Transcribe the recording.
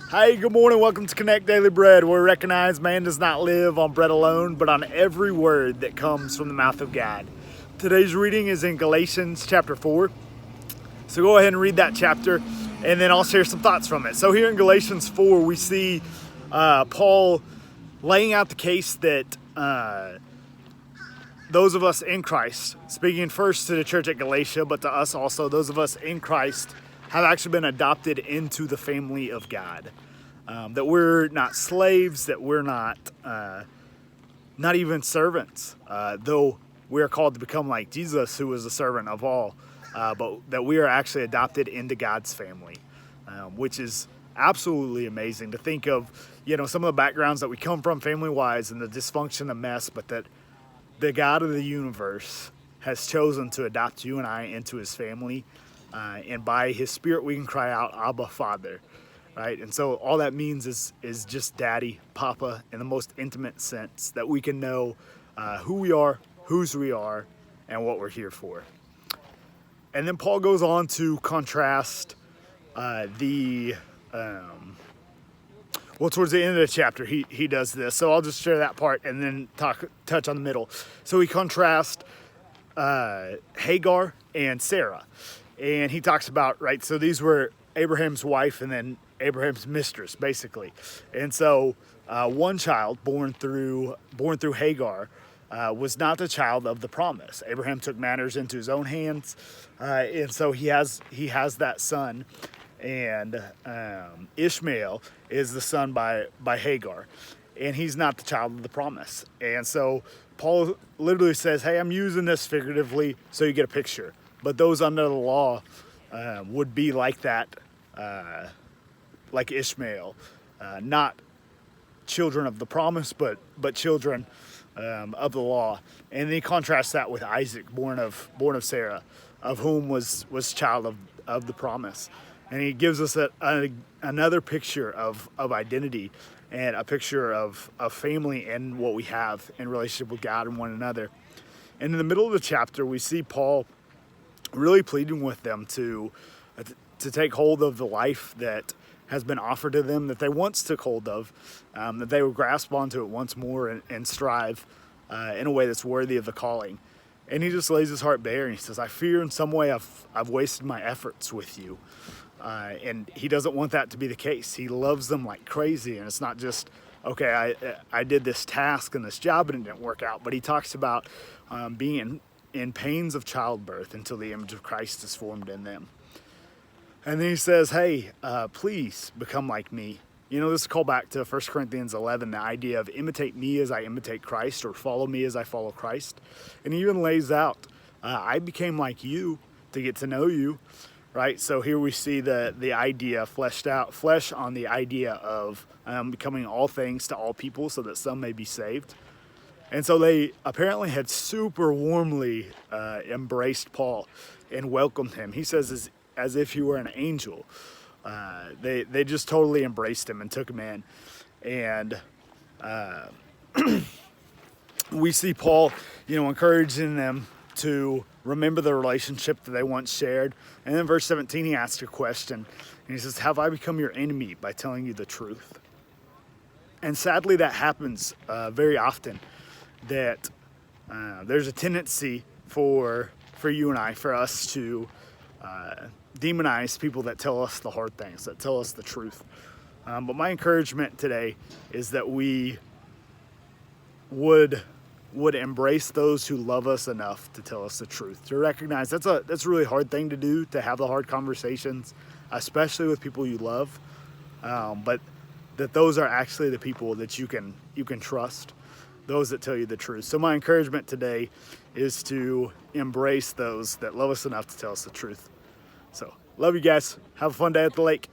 Hey, good morning. Welcome to Connect Daily Bread, where we recognize man does not live on bread alone, but on every word that comes from the mouth of God. Today's reading is in Galatians chapter 4. So go ahead and read that chapter, and then I'll share some thoughts from it. So here in Galatians 4, we see Paul laying out the case that those of us in Christ, speaking first to the church at Galatia, but to us also, those of us in Christ have actually been adopted into the family of God. That we're not slaves, that we're not even servants, though we are called to become like Jesus, who was a servant of all, but that we are actually adopted into God's family, which is absolutely amazing to think of, some of the backgrounds that we come from family-wise and the dysfunction and mess, but that the God of the universe has chosen to adopt you and I into his family, and by his Spirit we can cry out, Abba, Father. Right? And so all that means is just daddy, papa, in the most intimate sense, that we can know who we are, whose we are, and what we're here for. And then Paul goes on to contrast towards the end of the chapter, he does this. So I'll just share that part and then touch on the middle. So he contrasts Hagar and Sarah. And he talks about, right, so these were Abraham's wife and then Abraham's mistress, basically. And so one child born through Hagar was not the child of the promise. Abraham took matters into his own hands, and so he has that son. And Ishmael is the son by Hagar, and he's not the child of the promise. And so Paul literally says, hey, I'm using this figuratively so you get a picture. But those under the law would be like that, like Ishmael, not children of the promise, but children of the law. And then he contrasts that with Isaac, born of Sarah, of whom was child of the promise. And he gives us another picture of identity and a picture of family and what we have in relationship with God and one another. And in the middle of the chapter, we see Paul really pleading with them to take hold of the life that has been offered to them, that they once took hold of, that they would grasp onto it once more and strive in a way that's worthy of the calling. And he just lays his heart bare and he says, I fear in some way I've wasted my efforts with you. And he doesn't want that to be the case. He loves them like crazy, and it's not just, okay, I did this task and this job and it didn't work out, but he talks about being in pains of childbirth until the image of Christ is formed in them. And then he says, hey, please become like me. This is a call back to 1 Corinthians 11, the idea of imitate me as I imitate Christ, or follow me as I follow Christ. And he even lays out, I became like you to get to know you, right? So here we see the idea fleshed out, flesh on the idea of becoming all things to all people so that some may be saved. And so they apparently had super warmly embraced Paul and welcomed him. He says as if he were an angel. They just totally embraced him and took him in. And we see Paul, encouraging them to remember the relationship that they once shared. And then verse 17, he asks a question. And he says, have I become your enemy by telling you the truth? And sadly, that happens very often. That there's a tendency for you and I, for us to demonize people that tell us the hard things, that tell us the truth. But my encouragement today is that we would embrace those who love us enough to tell us the truth, to recognize that's a really hard thing to do, to have the hard conversations, especially with people you love, but that those are actually the people that you can trust, those that tell you the truth. So my encouragement today is to embrace those that love us enough to tell us the truth. So love you guys. Have a fun day at the lake.